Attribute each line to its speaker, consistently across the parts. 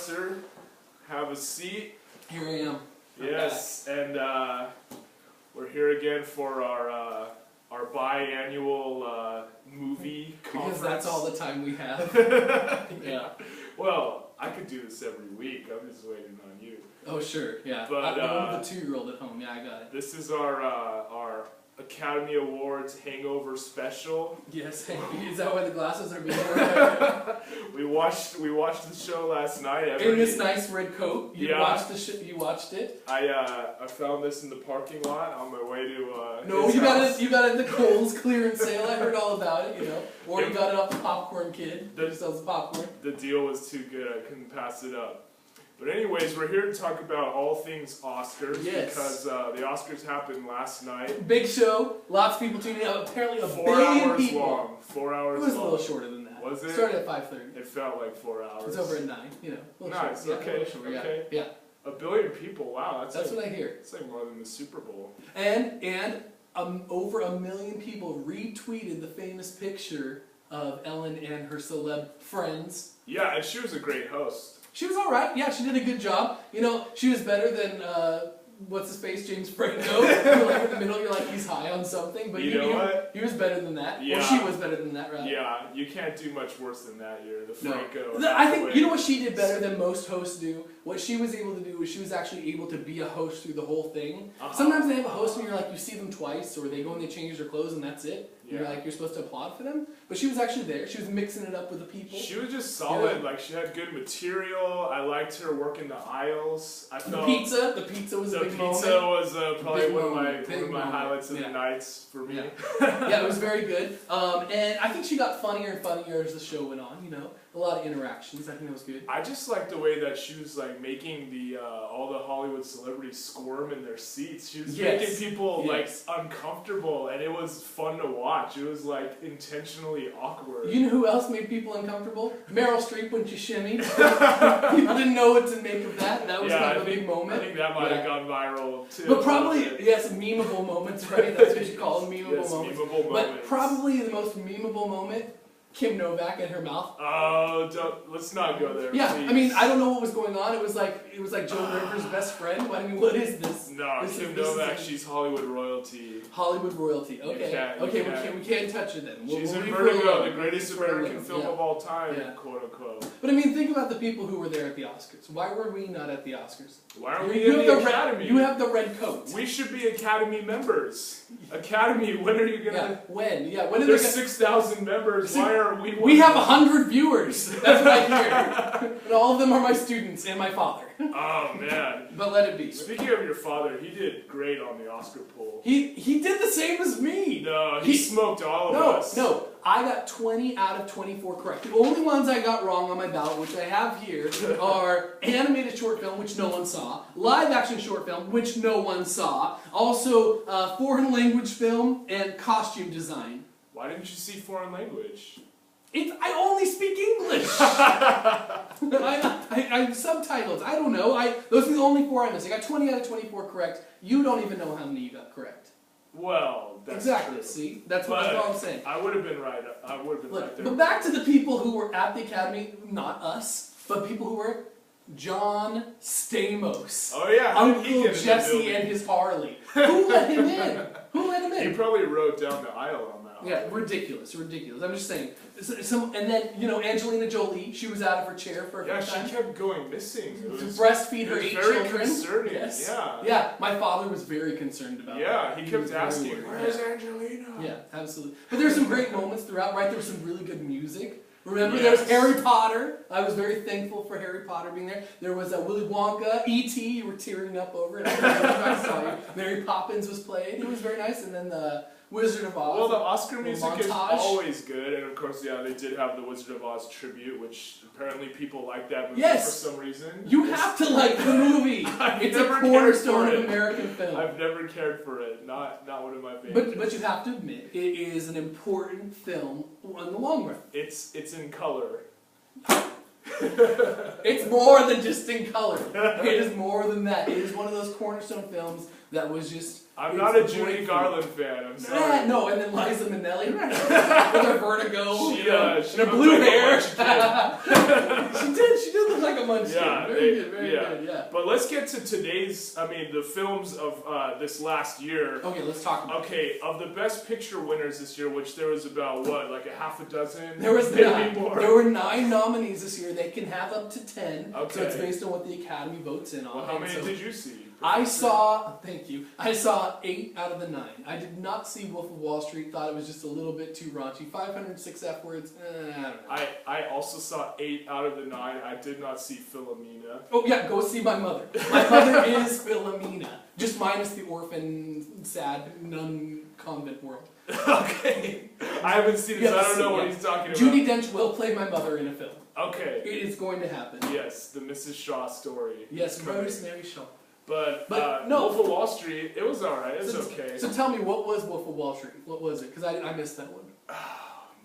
Speaker 1: Mercer. Have a seat.
Speaker 2: Here I am.
Speaker 1: Yes, and we're here again for our biannual movie conference.
Speaker 2: Because that's all the time we have.
Speaker 1: Yeah. Well, I could do this every week. I'm just waiting on you.
Speaker 2: Oh, sure. Yeah.
Speaker 1: But
Speaker 2: I'm the 2-year-old at home. Yeah, I got it.
Speaker 1: This is our Academy Awards hangover special.
Speaker 2: Yes. Is that why the glasses are being worn?
Speaker 1: We watched the show last night.
Speaker 2: In this nice red coat. You watched the You watched it.
Speaker 1: I found this in the parking lot on my way to.
Speaker 2: No, you got it at the Kohl's clearance sale. I heard all about it. Or you got it off the Popcorn Kid. Who sells popcorn.
Speaker 1: The deal was too good. I couldn't pass it up. But anyways, we're here to talk about all things Oscars because the Oscars happened last night.
Speaker 2: Big show, lots of people tuning in. Apparently, a
Speaker 1: 4
Speaker 2: billion
Speaker 1: hours
Speaker 2: people.
Speaker 1: Long. 4 hours.
Speaker 2: It was
Speaker 1: long.
Speaker 2: a little shorter than that.
Speaker 1: Was it?
Speaker 2: Started at 5:30.
Speaker 1: It felt like 4 hours.
Speaker 2: It's over at 9.
Speaker 1: Nice.
Speaker 2: Short.
Speaker 1: Okay.
Speaker 2: Yeah, short,
Speaker 1: Okay.
Speaker 2: Yeah.
Speaker 1: A billion people. Wow.
Speaker 2: That's what I hear.
Speaker 1: It's like more than the Super Bowl.
Speaker 2: And over 1 million people retweeted the famous picture of Ellen and her celeb friends.
Speaker 1: Yeah, and she was a great host.
Speaker 2: She was alright. Yeah, she did a good job. She was better than, what's his face, James Franco. You're in the middle, you're like, he's high on something. But
Speaker 1: you know what?
Speaker 2: He was better than that.
Speaker 1: Yeah.
Speaker 2: Or she was better than that, rather.
Speaker 1: Yeah, you can't do much worse than that here. The Franco.
Speaker 2: No. I think, you know what she did better than most hosts do? What she was able to do was she was actually able to be a host through the whole thing. Sometimes they have a host and you're like, you see them twice, or they go and they change their clothes and that's it. Yeah. You're like, you're supposed to applaud for them. But she was actually there. She was mixing it up with the people.
Speaker 1: She was just solid. Like, she had good material. I liked her working the aisles. I felt
Speaker 2: the pizza was a big moment.
Speaker 1: The pizza was probably one of my highlights of the nights for me.
Speaker 2: Yeah, it was very good. And I think she got funnier and funnier as the show went on. A lot of interactions. I think that was good.
Speaker 1: I just liked the way that she was like making all the Hollywood celebrities squirm in their seats. She was making people like uncomfortable, and it was fun to watch. It was like intentionally awkward.
Speaker 2: You know who else made people uncomfortable? Meryl Streep when she shimmied. People didn't know what to make of that. That was kind of a big moment.
Speaker 1: I think that might have gone viral too.
Speaker 2: But probably, memeable moments, right? That's what you call them, memeable moments.
Speaker 1: Memeable
Speaker 2: but probably the most memeable moment, Kim Novak in her mouth.
Speaker 1: Oh, let's not go there.
Speaker 2: Yeah,
Speaker 1: please.
Speaker 2: I mean, I don't know what was going on. It was like Joan Rivers' best friend. I mean, what is this?
Speaker 1: No, Kim Novak, she's Hollywood royalty.
Speaker 2: Hollywood royalty. Okay. We can't touch her then.
Speaker 1: She's in Vertigo, the greatest American film of all time, quote unquote.
Speaker 2: But I mean, think about the people who were there at the Oscars. Why were we not at the Oscars?
Speaker 1: Why are we in the Academy?
Speaker 2: You have the red coat.
Speaker 1: We should be Academy members. Academy, when are you gonna?
Speaker 2: When? Yeah, when are
Speaker 1: There's 6,000 members. Why are we?
Speaker 2: We have 100 viewers. That's what I hear. And all of them are my students and my father.
Speaker 1: Oh man.
Speaker 2: But let it be.
Speaker 1: Speaking of your father, he did great on the Oscar poll.
Speaker 2: He did the same as me.
Speaker 1: No, he smoked all of us.
Speaker 2: No, I got 20 out of 24 correct. The only ones I got wrong on my ballot, which I have here, are animated short film, which no one saw, live action short film, which no one saw, also foreign language film, and costume design.
Speaker 1: Why didn't you see foreign language?
Speaker 2: I only speak English. I subtitles. I don't know. Those are the only 4 I missed. I got 20 out of 24 correct. You don't even know how many you got correct.
Speaker 1: Well, that's
Speaker 2: exactly.
Speaker 1: True.
Speaker 2: See, that's what I'm saying.
Speaker 1: I would have been right. I would have been right there.
Speaker 2: But back to the people who were at the Academy, not us, but people who were John Stamos.
Speaker 1: Oh yeah,
Speaker 2: Uncle Jesse and his Harley. Who let him in? Who let him in?
Speaker 1: He probably rode down the aisle on that.
Speaker 2: Yeah, ridiculous. I'm just saying. And then, Angelina Jolie, she was out of her chair for a few times.
Speaker 1: She kept going missing.
Speaker 2: To breastfeed her 8 children.
Speaker 1: Very concerning.
Speaker 2: Yes.
Speaker 1: Yeah.
Speaker 2: Yeah, my father was very concerned about that.
Speaker 1: Yeah, he kept asking, where's Angelina?
Speaker 2: Yeah, absolutely. But there's some great moments throughout, right? There was some really good music. Remember, there was Harry Potter. I was very thankful for Harry Potter being there. There was Willy Wonka, E.T., you were tearing up over it. I saw you. Mary Poppins was played. It was very nice. And then the Wizard of Oz.
Speaker 1: Well, the Oscar music is always good, and of course, they did have the Wizard of Oz tribute, which apparently people like that movie for some reason.
Speaker 2: You have to like the movie. It's a cornerstone of American film.
Speaker 1: I've never cared for it. Not one of my favorites.
Speaker 2: But you have to admit, it is an important film in the long run.
Speaker 1: It's in color.
Speaker 2: It's more than just in color. It is more than that. It is one of those cornerstone films that was just...
Speaker 1: I'm not a Judy Garland fan, I'm sorry.
Speaker 2: No, and then Liza Minnelli with her vertigo
Speaker 1: she
Speaker 2: and her blue hair.
Speaker 1: She
Speaker 2: She did look like a Munchkin.
Speaker 1: Yeah,
Speaker 2: Very good, yeah.
Speaker 1: But let's get to today's, the films of this last year.
Speaker 2: Okay, let's talk about it.
Speaker 1: Okay, of the Best Picture winners this year, which there was about, like a half a dozen?
Speaker 2: There was
Speaker 1: maybe more.
Speaker 2: There were 9 nominees this year. They can have up to 10.
Speaker 1: Okay.
Speaker 2: So it's based on what the Academy votes in on.
Speaker 1: Well, how many did you see?
Speaker 2: Thank you. I saw 8 out of the 9. I did not see Wolf of Wall Street. Thought it was just a little bit too raunchy. 506 F words. I don't know.
Speaker 1: I also saw 8 out of the 9. I did not see Philomena.
Speaker 2: Oh yeah, go see my mother. My mother is Philomena, just minus the orphan, sad nun convent world.
Speaker 1: Okay, I haven't seen it, so I don't know what he's talking about.
Speaker 2: Judi Dench will play my mother in a film.
Speaker 1: Okay,
Speaker 2: it is going to happen.
Speaker 1: Yes, the Mrs. Shaw story.
Speaker 2: Yes, Rosemary Shaw.
Speaker 1: But
Speaker 2: no,
Speaker 1: Wolf of Wall Street, it was alright. It was okay.
Speaker 2: So tell me, what was Wolf of Wall Street? What was it? Because I missed that one.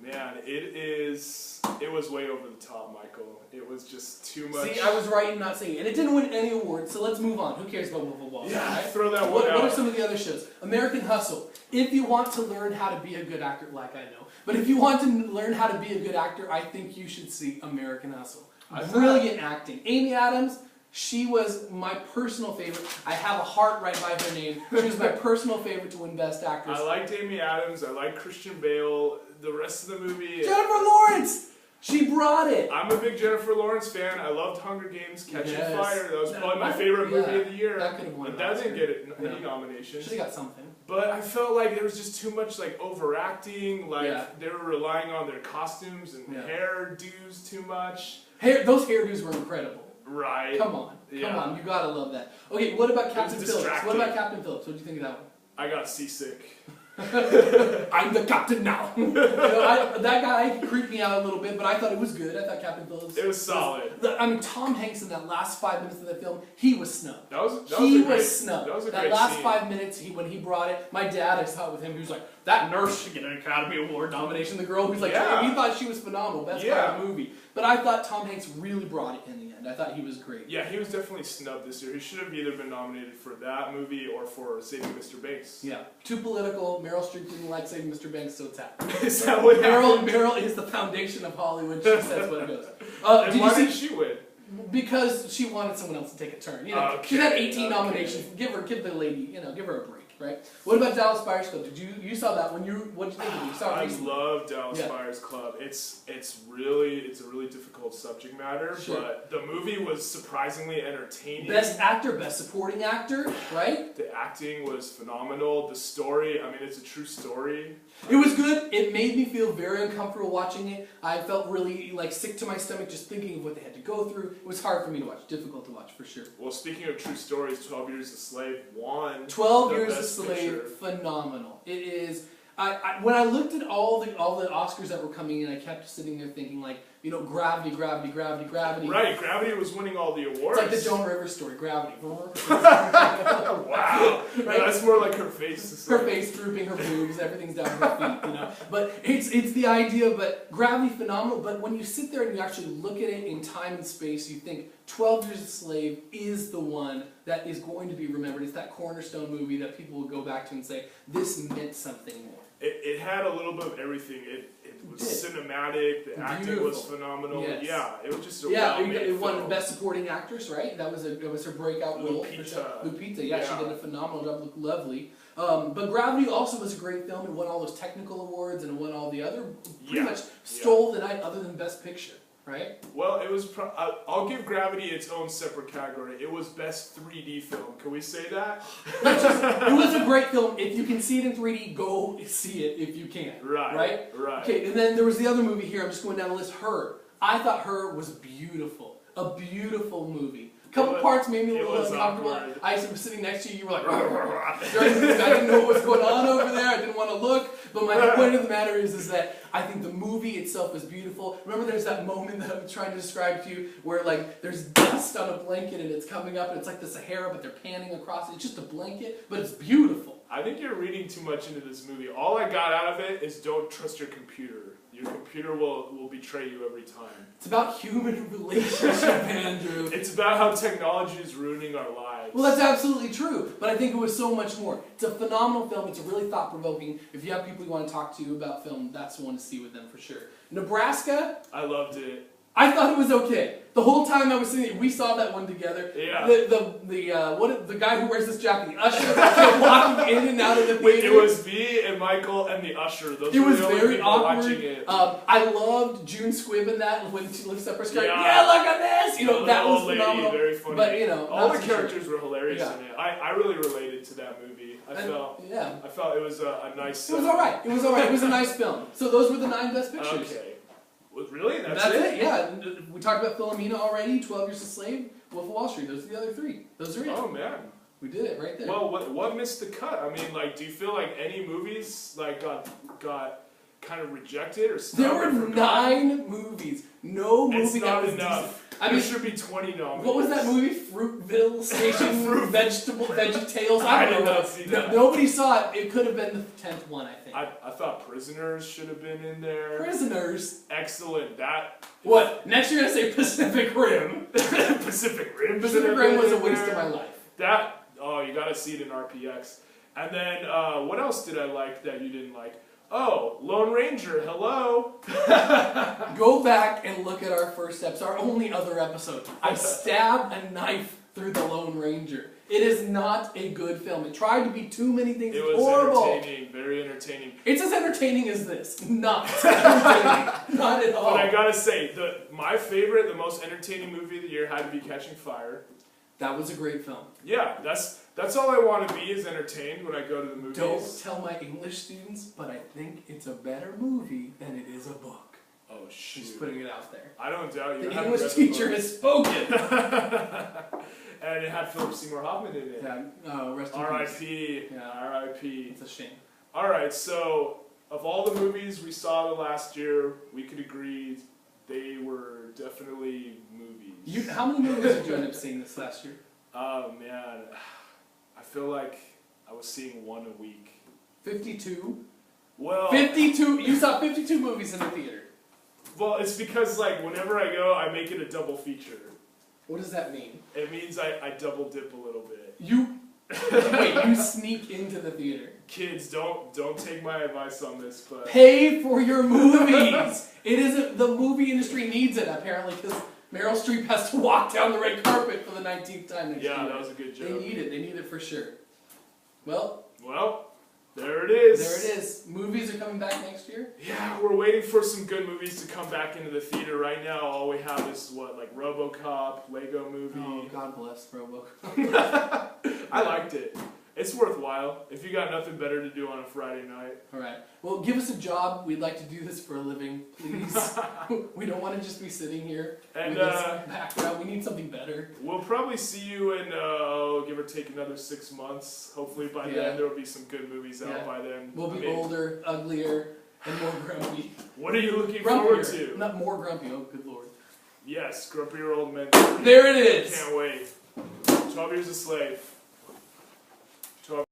Speaker 1: Man, it was way over the top, Michael. It was just too much.
Speaker 2: See, I was right in not saying it. And it didn't win any awards, so let's move on. Who cares about Wolf of Wall Street?
Speaker 1: Yeah,
Speaker 2: right?
Speaker 1: throw that one
Speaker 2: What
Speaker 1: out.
Speaker 2: are some of the other shows? American Hustle. If you want to learn how to be a good actor, like I know, but if you want to learn how to be a good actor, I think you should see American Hustle. Brilliant acting. Amy Adams, she was my personal favorite. I have a heart right by her name. She was my personal favorite to win Best Actress.
Speaker 1: I liked Amy Adams. I liked Christian Bale. The rest of the movie...
Speaker 2: Jennifer Lawrence! She brought it!
Speaker 1: I'm a big Jennifer Lawrence fan. I loved Hunger Games, Catching Fire. That was probably my favorite movie of the year.
Speaker 2: That could have won.
Speaker 1: But that didn't get any nominations.
Speaker 2: Should have got something.
Speaker 1: But I felt like there was just too much overacting. They were relying on their costumes and hairdos too much.
Speaker 2: Those hairdos were incredible.
Speaker 1: Right.
Speaker 2: Come on. Come on. You gotta love that. Okay, what about Captain Phillips? What about Captain Phillips? What do you think of that one?
Speaker 1: I got seasick.
Speaker 2: I'm the captain now. That guy creeped me out a little bit, but I thought it was good. I thought Captain Phillips.
Speaker 1: It was solid.
Speaker 2: Tom Hanks in that last 5 minutes of the film, he was snubbed.
Speaker 1: He
Speaker 2: was snubbed.
Speaker 1: That was a
Speaker 2: that
Speaker 1: great
Speaker 2: last
Speaker 1: scene.
Speaker 2: 5 minutes, when he brought it, my dad, I saw it with him. He was like, "That nurse should get an Academy Award nomination." The girl who's like, he thought she was phenomenal, best part of the movie. But I thought Tom Hanks really brought it in the end. I thought he was great.
Speaker 1: Yeah, he was definitely snubbed this year. He should have either been nominated for that movie or for Saving Mr. Banks.
Speaker 2: Yeah, too political. Meryl Streep didn't like Saving Mr. Banks, so it's happening.
Speaker 1: Is that what happened?
Speaker 2: Meryl is the foundation of Hollywood. She says what it goes.
Speaker 1: Why did she win?
Speaker 2: Because she wanted someone else to take a turn. She had 18 nominations. Give the lady, give her a break, right? What about Dallas Buyers Club? You saw that one? What did you think of it? You saw it recently.
Speaker 1: I love Dallas Buyers Club. It's a really difficult subject matter, but the movie was surprisingly entertaining.
Speaker 2: Best actor, best supporting actor, right?
Speaker 1: The acting was phenomenal. The story, it's a true story.
Speaker 2: It was good. It made me feel very uncomfortable watching it. I felt really sick to my stomach just thinking of what they had to go through. It was hard for me to watch. Difficult to watch for sure.
Speaker 1: Well, speaking of true stories, 12 Years a Slave won.
Speaker 2: 12 Years a Slave, phenomenal. It is. When I looked at all the Oscars that were coming in, I kept sitting there thinking Gravity.
Speaker 1: Right, Gravity was winning all the awards.
Speaker 2: It's like the Joan Rivers story, Gravity.
Speaker 1: Wow, right? That's more like her face.
Speaker 2: Her face drooping, her boobs, everything's down her feet, But it's the idea. But Gravity, phenomenal. But when you sit there and you actually look at it in time and space, you think 12 Years a Slave is the one that is going to be remembered. It's that cornerstone movie that people will go back to and say, this meant something more.
Speaker 1: It had a little bit of everything. It was cinematic. The acting was phenomenal.
Speaker 2: Yes.
Speaker 1: Yeah, it was just a
Speaker 2: it won Best Supporting Actress, right? That was her breakout role. Lupita, yeah, she did a phenomenal job. Looked lovely. But Gravity also was a great film. It won all those technical awards and won all the other. Pretty much stole the night, other than Best Picture. Right?
Speaker 1: Well, it was. I'll give Gravity its own separate category. It was Best 3D Film. Can we say that?
Speaker 2: It was a great film. If you can see it in 3D, go see it if you can.
Speaker 1: Right.
Speaker 2: Okay, and then there was the other movie here. I'm just going down the list. Her. I thought Her was beautiful. A beautiful movie. A couple parts made me a little uncomfortable.
Speaker 1: Awkward.
Speaker 2: I was sitting next to you. You were like, I didn't know what was going on over there. I didn't want to look. But the point of the matter is that I think the movie itself was beautiful. Remember, there's that moment that I'm trying to describe to you where there's dust on a blanket and it's coming up and it's like the Sahara, but they're panning across it. It's just a blanket, but it's beautiful.
Speaker 1: I think you're reading too much into this movie. All I got out of it is don't trust your computer. Your computer will betray you every time.
Speaker 2: It's about human relationship, Andrew.
Speaker 1: It's about how technology is ruining our lives.
Speaker 2: Well, that's absolutely true, but I think it was so much more. It's a phenomenal film. It's really thought-provoking. If you have people you want to talk to about film, that's the one to see with them for sure. Nebraska.
Speaker 1: I loved it.
Speaker 2: I thought it was okay. The whole time I was sitting, we saw that one together.
Speaker 1: Yeah.
Speaker 2: The guy who wears this jacket, the usher, kept walking in and out of the theater.
Speaker 1: It was me and Michael and the usher. Those
Speaker 2: it
Speaker 1: were
Speaker 2: was
Speaker 1: the only
Speaker 2: very
Speaker 1: people
Speaker 2: awkward.
Speaker 1: watching it.
Speaker 2: I loved June Squibb in that when she lifts up her skirt.
Speaker 1: Yeah.
Speaker 2: Yeah, look at this. You know, that was
Speaker 1: lady,
Speaker 2: phenomenal.
Speaker 1: very funny.
Speaker 2: But you know,
Speaker 1: all the characters were hilarious
Speaker 2: Yeah.
Speaker 1: in it. I really related to that movie. I felt it was a nice.
Speaker 2: It was all right. It was all right. It was a nice film. So those were the 9 best pictures.
Speaker 1: Okay. Well, really? That's
Speaker 2: it? Yeah. We talked about Philomena already, 12 Years a Slave, Wolf of Wall Street. Those are the other 3. Those are it.
Speaker 1: Oh, man.
Speaker 2: We did it right there.
Speaker 1: Well, what missed the cut? I mean, like, do you feel like any movies, like, got kind of rejected or
Speaker 2: there were 9 movies. No movie
Speaker 1: it's
Speaker 2: that
Speaker 1: not
Speaker 2: was
Speaker 1: enough.
Speaker 2: decent.
Speaker 1: There should be 20 nominees.
Speaker 2: What was that movie? Fruitville Station VeggieTales?
Speaker 1: I
Speaker 2: don't
Speaker 1: did
Speaker 2: know.
Speaker 1: not see that.
Speaker 2: Nobody saw it. It could have been the 10th one, I think.
Speaker 1: I thought Prisoners should have been in there.
Speaker 2: Prisoners?
Speaker 1: Excellent.
Speaker 2: What? Next you're going to say Pacific Rim.
Speaker 1: Pacific Rim.
Speaker 2: Pacific Rim was a waste of my life.
Speaker 1: You gotta see it in RPX. And then, what else did I like that you didn't like? Oh, Lone Ranger, hello!
Speaker 2: Go back and look at our first episode, our only other episode. I stabbed a knife through the Lone Ranger. It is not a good film. It tried to be too many things.
Speaker 1: It was
Speaker 2: horrible.
Speaker 1: entertaining, very entertaining.
Speaker 2: It's as entertaining as this. Not entertaining. Not at all.
Speaker 1: But I gotta say, my favorite, the most entertaining movie of the year had to be Catching Fire.
Speaker 2: That was a great film.
Speaker 1: Yeah, that's all I want to be is entertained when I go to the movies.
Speaker 2: Don't tell my English students, but I think it's a better movie than it is a book.
Speaker 1: Oh, shoot.
Speaker 2: Just putting it out there.
Speaker 1: I don't doubt you.
Speaker 2: The English teacher has spoken.
Speaker 1: And it had Philip Seymour Hoffman in it.
Speaker 2: Yeah, rest in peace.
Speaker 1: R.I.P.
Speaker 2: Yeah.
Speaker 1: R.I.P.
Speaker 2: It's a shame.
Speaker 1: Alright, so of all the movies we saw the last year, we could agree they were definitely movies.
Speaker 2: How many movies did you end up seeing this last year?
Speaker 1: Oh man, I feel like I was seeing one a week.
Speaker 2: 52?
Speaker 1: Well,
Speaker 2: 52? You saw 52 movies in the theater.
Speaker 1: Well, it's because like whenever I go, I make it a double feature.
Speaker 2: What does that mean?
Speaker 1: It means I double dip a little bit.
Speaker 2: Wait, you sneak into the theater.
Speaker 1: Kids, don't take my advice on this, but
Speaker 2: pay for your movies. It isn't. The movie industry needs it apparently because Meryl Streep has to walk down the red carpet for the 19th time next year.
Speaker 1: Yeah, that was a good joke.
Speaker 2: They need it. They need it for sure. Well,
Speaker 1: there it is.
Speaker 2: There it is. Movies are coming back next year?
Speaker 1: Yeah, we're waiting for some good movies to come back into the theater. Right now, all we have is like RoboCop, Lego Movie.
Speaker 2: Oh, God bless RoboCop.
Speaker 1: I liked it. It's worthwhile if you got nothing better to do on a Friday night.
Speaker 2: All right. Well, give us a job. We'd like to do this for a living, please. We don't want to just be sitting here with this background. We need something better.
Speaker 1: We'll probably see you in, give or take, another 6 months. Hopefully by then there will be some good movies out by then.
Speaker 2: We'll be older, uglier, and more grumpy.
Speaker 1: What are you looking forward to?
Speaker 2: Not more grumpy. Oh, good Lord.
Speaker 1: Yes, grumpier old men.
Speaker 2: There it is.
Speaker 1: Can't wait. 12 Years a Slave.